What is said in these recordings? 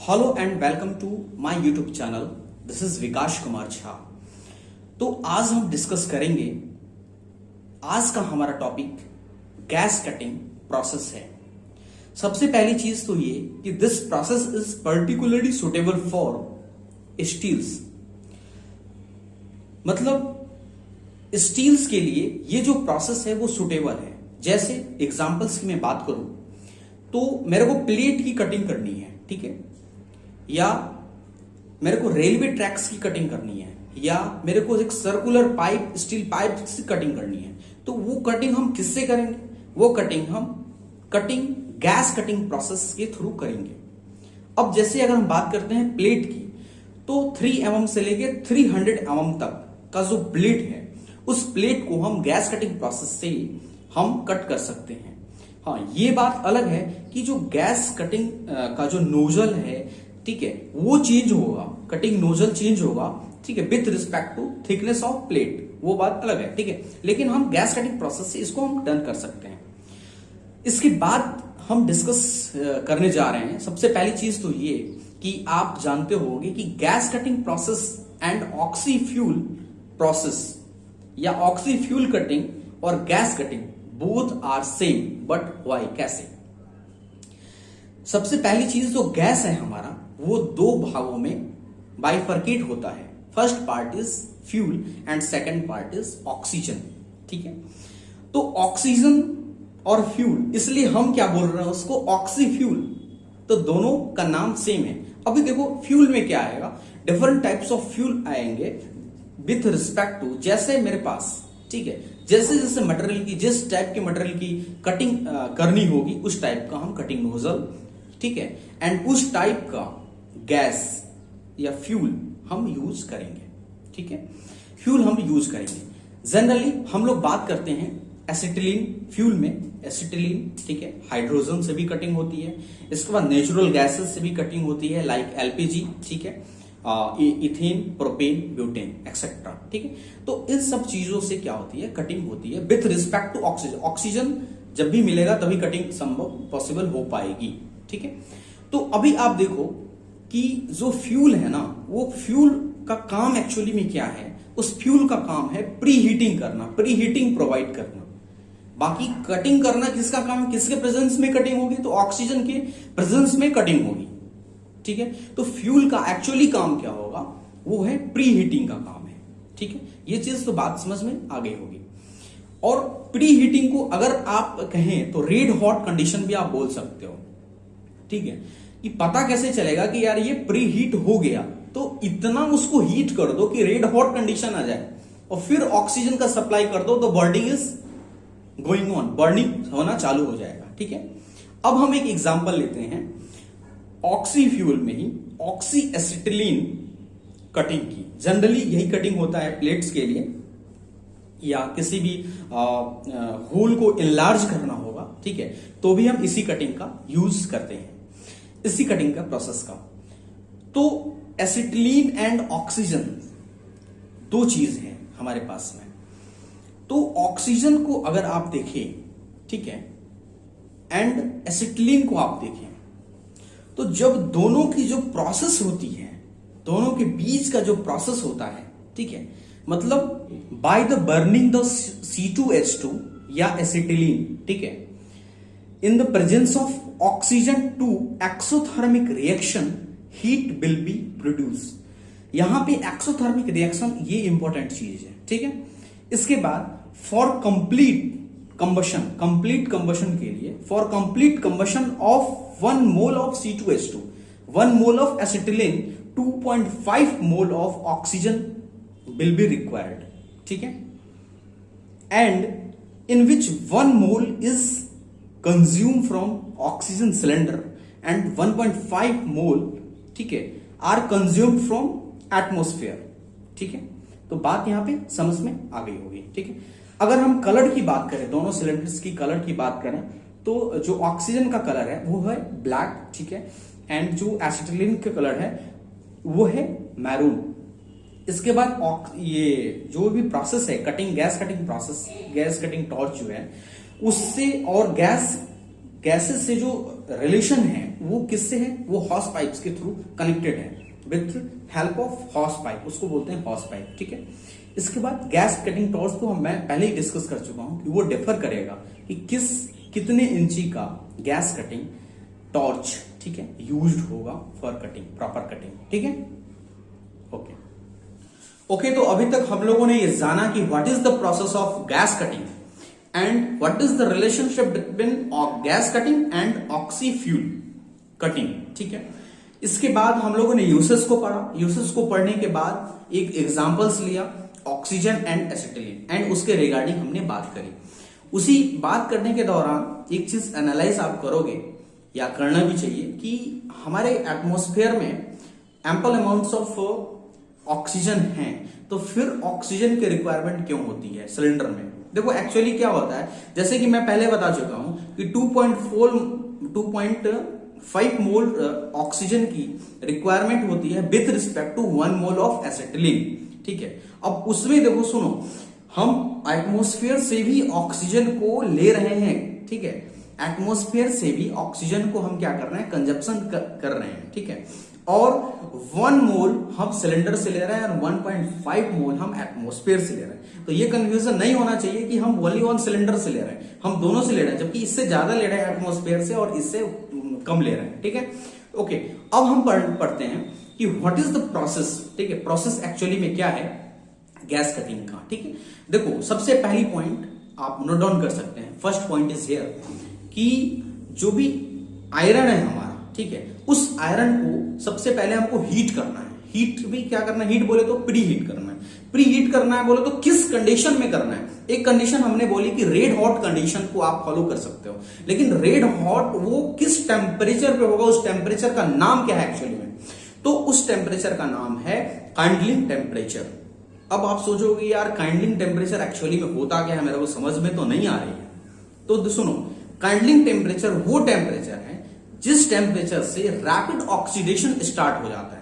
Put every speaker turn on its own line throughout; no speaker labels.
Hello and welcome to my YouTube channel. This is Vikas Kumar Jha. तो आज हम डिस्कस करेंगे, आज का हमारा टॉपिक गैस कटिंग प्रोसेस है। सबसे पहली चीज तो ये कि this process is particularly suitable for steels. मतलब स्टील्स के लिए ये जो प्रोसेस है वो सुटेबल है। जैसे एग्जांपल्स की मैं बात करूं तो मेरे को प्लेट की कटिंग करनी है, ठीक है, या मेरे को रेलवे ट्रैक्स की कटिंग करनी है, या मेरे को एक सर्कुलर पाइप, स्टील पाइप की कटिंग करनी है। तो वो कटिंग हम किससे करेंगे? वो कटिंग हम गैस कटिंग प्रोसेस के थ्रू करेंगे। अब जैसे अगर हम बात करते हैं प्लेट की, तो 3 mm से लेके 300 mm तक का जो प्लेट है, उस प्लेट को हम गैस कटिंग प्रोसेस से हम कट कर सकते हैं। हाँ, ये बात अलग है कि जो गैस कटिंग का जो नोजल है, ठीक है, वो चेंज होगा, कटिंग नोजल चेंज होगा, ठीक है, with respect to thickness of plate, वो बात अलग है, ठीक है। लेकिन हम गैस कटिंग प्रोसेस से इसको हम डन कर सकते हैं। इसके बाद हम डिस्कस करने जा रहे हैं। सबसे पहली चीज तो ये कि आप जानते होंगे कि gas cutting process and oxy fuel process या ऑक्सी फ्यूल कटिंग और gas cutting both are same, but why, कैसे? सबसे पहली चीज तो गैस है हमारा, वो 2 भागों में बाइफर्केट होता है। First part is fuel and second part is oxygen, ठीक है। तो ऑक्सीजन और फ्यूल, इसलिए हम क्या बोल रहे हैं उसको ऑक्सी फ्यूल। तो दोनों का नाम सेम है। अभी देखो फ्यूल में क्या आएगा, डिफरेंट टाइप्स ऑफ फ्यूल आएंगे विथ रिस्पेक्ट टू, जैसे मेरे पास, ठीक है, जैसे जैसे मटेरियल की, जिस टाइप के मटेरियल की कटिंग करनी होगी उस टाइप का हम कटिंग नोजल, ठीक है, एंड उस टाइप का गैस या फ्यूल हम यूज करेंगे, ठीक है। फ्यूल हम यूज करेंगे। जनरली हम लोग बात करते हैं एसिटिलीन फ्यूल में, एसिटिलीन, ठीक है, हाइड्रोजन से भी कटिंग होती है। इसके बाद नेचुरल गैसेस से भी कटिंग होती है, लाइक एलपीजी, ठीक है, इथेन, प्रोपेन, ब्यूटेन एक्सेट्रा, ठीक है। तो इन सब चीजों से क्या होती है, कटिंग होती है with respect to oxygen. Oxygen जब भी मिलेगा तभी कटिंग संभव पॉसिबल हो पाएगी, ठीक है। तो अभी आप देखो कि जो फ्यूल है ना, वो फ्यूल का काम एक्चुअली में क्या है? उस फ्यूल का काम है प्री हीटिंग करना, प्री हीटिंग प्रोवाइड करना। बाकी कटिंग करना किसका काम है? किसके प्रेजेंस में कटिंग होगी? तो ऑक्सीजन के प्रेजेंस में कटिंग होगी, ठीक है। तो फ्यूल का एक्चुअली काम क्या होगा? वो है प्री हीटिंग का काम है, ठीक है। ये चीज तो बात समझ में आ गई होगी। और प्री हीटिंग को अगर आप कहें तो रेड हॉट कंडीशन भी आप बोल सकते हो, ठीक है। कि पता कैसे चलेगा कि यार ये प्री हीट हो गया? तो इतना उसको हीट कर दो कि रेड हॉट कंडीशन आ जाए, और फिर ऑक्सीजन का सप्लाई कर दो तो burning is going on, burning होना चालू हो जाएगा, ठीक है। अब हम एक एग्जांपल लेते हैं ऑक्सी फ्यूल में ही ऑक्सी एसिटिलीन कटिंग की। जनरली यही कटिंग होता है प्लेट्स के लिए, या किसी भी होल को इनलार्ज करना होगा, ठीक है, तो भी हम इसी कटिंग का यूज करते हैं, इसी कटिंग का प्रोसेस का। तो एसिटिलीन एंड ऑक्सीजन 2 चीज है हमारे पास में। तो ऑक्सीजन को अगर आप देखें, ठीक है, एंड एसिटिलीन को आप देखें, तो जब दोनों की जो प्रोसेस होती है, दोनों के बीच का जो प्रोसेस होता है, ठीक है, मतलब by the burning the C2H2 या एसिटिलीन, ठीक है, in the presence of oxygen to exothermic reaction heat will be produced। यहां पे एक्सोथर्मिक रिएक्शन ये इंपॉर्टेंट चीज है, ठीक है। इसके बाद फॉर कंप्लीट कंबशन के लिए, for complete combustion of 1 mole of C2H2, 1 mole of acetylene, 2.5 mole of oxygen will be required, ठीक है, and in which 1 mole is consumed from oxygen cylinder and 1.5 mole, ठीक है, are consumed from atmosphere, ठीक है। तो बात यहां पे समझ में आ गई होगी, ठीक है। अगर हम कलर की बात करें, दोनों सिलेंडर्स की कलर की बात करें, तो जो ऑक्सीजन का कलर है वो है ब्लैक, ठीक है, एंड जो एसिटिलीन का कलर है वो है मैरून। इसके बाद ये जो भी प्रोसेस है cutting, gas cutting process, gas cutting torch जो है उससे, और गैसेस से जो रिलेशन है वो किससे है, वो हॉस पाइप्स के थ्रू कनेक्टेड है with help of house pipe, उसको बोलते हैं हॉस पाइप। ठीक है, इसके बाद गैस कटिंग टॉर्च तो मैं पहले ही डिस्कस कर चुका हूं कि वो डिफर करेगा कि कितने इंची का गैस कटिंग टॉर्च, ठीक है, यूज्ड होगा फॉर कटिंग, प्रॉपर कटिंग। ठीक है, ओके। तो अभी तक हम लोगों ने ये जाना कि what is the process of gas cutting and what is the relationship between gas cutting and oxy fuel cutting. ठीक है, इसके बाद हम लोगों ने यूसेस को पढ़ा। यूसेस को पढ़ने के बाद एक एग्जांपल्स लिया, ऑक्सीजन एंड एसिटिलीन, एंड उसके रिगार्डिंग हमने बात करी। उसी बात करने के दौरान एक चीज एनालाइज आप करोगे या करना भी चाहिए कि हमारे एटमॉस्फेयर में एम्पल अमाउंट्स ऑफ ऑक्सीजन है, तो फिर ऑक्सीजन की रिक्वायरमेंट क्यों होती है सिलेंडर में। देखो एक्चुअली क्या होता है, जैसे कि मैं पहले बता चुका हूं कि 2.5 मोल ऑक्सीजन की रिक्वायरमेंट होती है with respect to 1 mole of acetylene. ठीक है, अब उसमें देखो सुनो, हम एटमॉस्फेयर से भी ऑक्सीजन को ले रहे हैं। ठीक है, एटमॉस्फेयर से भी ऑक्सीजन को हम क्या कर रहे हैं, कंजप्शन कर रहे हैं। ठीक है, और 1 मोल हम सिलेंडर से ले रहे हैं और 1.5 मोल हम एटमॉस्फेयर से ले रहे हैं। तो ये कंफ्यूजन नहीं होना चाहिए कि हम ओनली 1 सिलेंडर से ले रहे हैं, हम दोनों से ले रहे हैं, जबकि इससे ज्यादा ले रहे हैं एटमॉस्फेयर से और इससे कम ले रहे हैं। ठीक है, ओके। अब हम पढ़ते हैं कि व्हाट इज द प्रोसेस। ठीक है, प्रोसेस एक्चुअली में क्या है गैस कटिंग का। ठीक है, देखो सबसे पहली पॉइंट आप नोट डाउन कर सकते हैं। फर्स्ट पॉइंट इज हियर कि जो भी आयरन है हमारा, ठीक है, उस आयरन को सबसे पहले हमको हीट करना है। हीट भी क्या करना है, हीट बोले तो प्री हीट करना है। प्री हीट करना है बोले तो किस कंडीशन में करना है। एक कंडीशन हमने बोली कि रेड हॉट कंडीशन को आप फॉलो कर सकते हो, लेकिन रेड हॉट वो किस टेम्परेचर पे होगा, उस टेम्परेचर का नाम क्या है एक्चुअली में, तो उस टेम्परेचर का नाम है काइंडलिंग टेम्परेचर। अब आप सोचोगे यार काइंडलिंग टेम्परेचर एक्चुअली में होता क्या है, मेरे को समझ में तो नहीं आ रही है। तो सुनो, काइंडलिंग टेम्परेचर वो टेम्परेचर है जिस टेम्परेचर से रैपिड ऑक्सीडेशन स्टार्ट हो जाता है।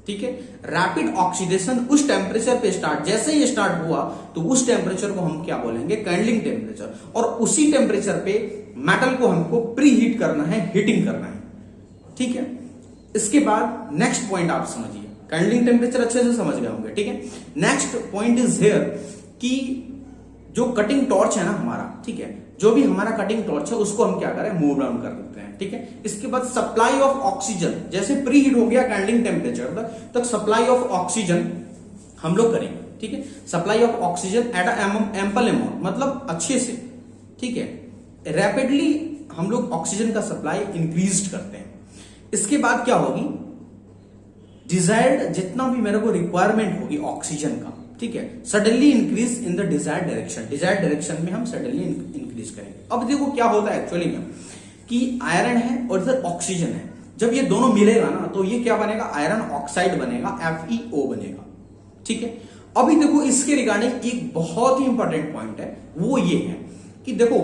ठीक है, रैपिड ऑक्सीडेशन उस टेम्परेचर पे स्टार्ट, जैसे ही स्टार्ट हुआ तो उस टेम्परेचर को हम क्या बोलेंगे, काइंडलिंग टेम्परेचर। और उसी टेम्परेचर पे मेटल को हमको प्री हीट करना है, हीटिंग करना है। ठीक है, इसके बाद नेक्स्ट पॉइंट आप समझिए, काइंडलिंग टेम्परेचर अच्छे से समझ गए होंगे। ठीक है, नेक्स्ट पॉइंट इज हियर कि जो कटिंग टॉर्च है ना हमारा, ठीक है, जो भी हमारा कटिंग टॉर्च है उसको हम क्या करें, मूव डाउन कर देते हैं। ठीक है, इसके बाद सप्लाई ऑफ ऑक्सीजन, जैसे प्री हीट हो गया काइंडलिंग टेम्परेचर तक सप्लाई ऑफ ऑक्सीजन हम लोग करेंगे। ठीक है, supply of oxygen at ample amount, मतलब अच्छे से। ठीक है, रैपिडली हम लोग ऑक्सीजन का सप्लाई इंक्रीज करते हैं। इसके बाद क्या होगी, डिजायर्ड जितना भी मेरे को रिक्वायरमेंट होगी ऑक्सीजन का, ठीक है, suddenly increase in the desired direction, desired direction में हम सडनली इंक्रीज करेंगे। अब देखो क्या होता है एक्चुअली में कि आयरन है और इधर ऑक्सीजन है, जब ये दोनों मिलेगा ना तो ये क्या बनेगा, आयरन ऑक्साइड बनेगा, FeO बनेगा। ठीक है, अभी देखो इसके रिगार्डिंग एक बहुत ही इंपॉर्टेंट पॉइंट है, वो ये है कि देखो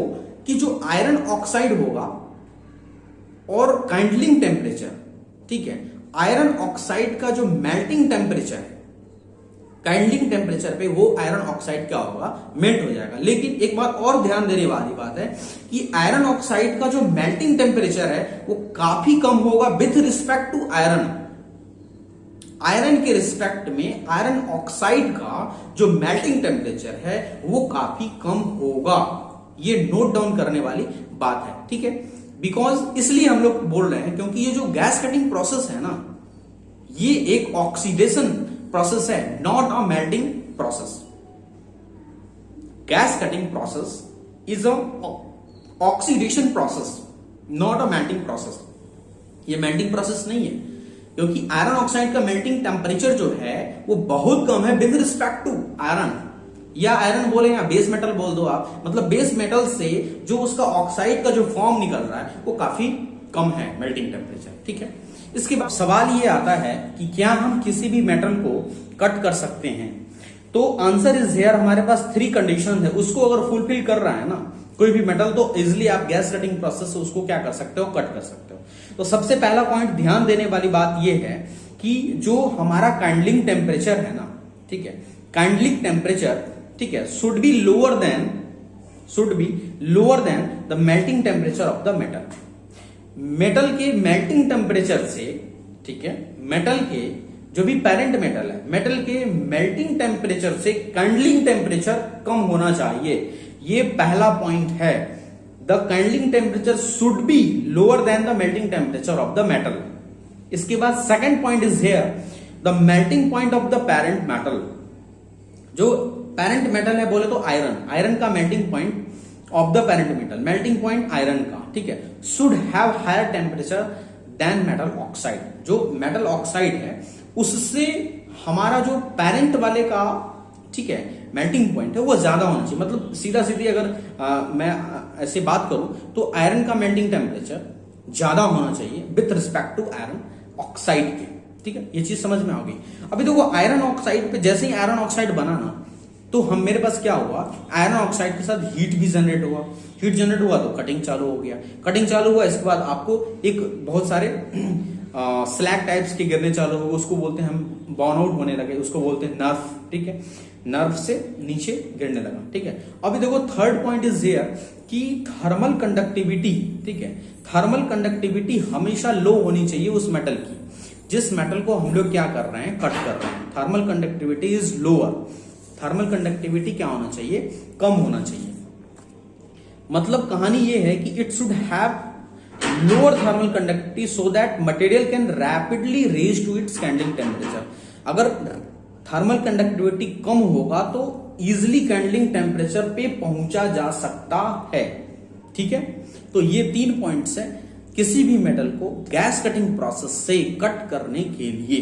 कि जो आयरन ऑक्साइड होगा और काइंडलिंग टेम्परेचर, ठीक है, आयरन ऑक्साइड का जो मेल्टिंग टेम्परेचर है काइंडलिंग टेम्परेचर पे, वो आयरन ऑक्साइड क्या होगा, मेल्ट हो जाएगा। लेकिन एक बात और ध्यान देने वाली बात है कि आयरन ऑक्साइड का जो मेल्टिंग टेम्परेचर है वो काफी कम होगा with respect to iron. Iron के रिस्पेक्ट में आयरन ऑक्साइड का जो मेल्टिंग टेम्परेचर है वो काफी कम होगा। ये नोट डाउन करने वाली बात है। ठीक है, बिकॉज इसलिए हम लोग बोल रहे हैं क्योंकि ये जो गैस कटिंग प्रोसेस है ना, ये एक ऑक्सीडेशन प्रोसेस है, not a melting process. Gas cutting process is a oxidation process, not a melting process. ये मेल्टिंग प्रोसेस नहीं है क्योंकि आयरन ऑक्साइड का मेल्टिंग टेम्परेचर जो है वो बहुत कम है विद रिस्पेक्ट टू आयरन, या आयरन बोले या बेस मेटल बोल दो आप, मतलब बेस मेटल से जो उसका ऑक्साइड का जो फॉर्म निकल रहा है वो काफी कम है मेल्टिंग टेम्परेचर। ठीक है, इसके बाद सवाल ये आता है कि क्या हम किसी भी मेटल को कट कर सकते हैं, तो आंसर इज हियर, हमारे पास 3 कंडीशन है, उसको अगर फुलफिल कर रहा है ना कोई भी मेटल तो इजिली आप गैस कटिंग प्रोसेस से उसको क्या कर सकते हो, कट कर सकते हो। तो सबसे पहला पॉइंट ध्यान देने वाली बात यह है कि जो हमारा काइंडलिंग टेम्परेचर है ना, ठीक है, काइंडलिंग टेम्परेचर, ठीक है, should be lower than the melting temperature of the metal. Metal के मेल्टिंग टेम्परेचर से, ठीक है, मेटल के जो भी पेरेंट मेटल है, मेटल के मेल्टिंग टेम्परेचर से कैंडलिंग टेम्परेचर कम होना चाहिए। ये पहला पॉइंट है। The kindling temperature should be lower than the melting temperature of the metal. इसके बाद second point is here the melting point of the parent metal. जो पेरेंट मेटल है बोले तो आयरन, आयरन का melting point of the parent metal, melting point iron का, ठीक है, should have higher temperature than metal oxide. जो metal oxide है उससे हमारा जो पेरेंट वाले का, ठीक है, मेल्टिंग पॉइंट है वो ज्यादा होना चाहिए। मतलब सीधा सीधी अगर मैं ऐसे बात करूं तो आयरन का मेल्टिंग टेम्परेचर ज्यादा होना चाहिए with respect to iron oxide के, ठीक है, ये चीज समझ में आ गई। अभी देखो आयरन ऑक्साइड पे जैसे ही आयरन ऑक्साइड बना ना, तो हम मेरे पास क्या हुआ, आयरन ऑक्साइड के साथ हीट भी जनरेट हुआ, हीट जनरेट हुआ तो कटिंग चालू हो गया, कटिंग चालू हुआ, इसके बाद आपको एक बहुत सारे स्लैग टाइप्स के गिरने चालू हो गए, उसको बोलते हैं हम बॉर्न आउट होने लगे, उसको बोलते हैं नर्व, ठीक है, नर्व से नीचे गिरने लगा, ठीक है। अभी देखो थर्ड पॉइंट इज हियर कि थर्मल कंडक्टिविटी, ठीक है, थर्मल कंडक्टिविटी हमेशा लो होनी चाहिए उस मेटल की, जिस मेटल को हम लोग क्या कर रहे हैं, कट कर रहे हैं। Thermal conductivity is lower, thermal conductivity क्या होना चाहिए, कम होना चाहिए। मतलब कहानी ये है कि it should have lower thermal conductivity so that material can rapidly raise to its kindling temperature. अगर थर्मल कंडक्टिविटी कम होगा तो इजिली कैंडलिंग टेम्परेचर पे पहुंचा जा सकता है, ठीक है। तो ये 3 पॉइंट्स है किसी भी मेटल को गैस कटिंग प्रोसेस से कट करने के लिए।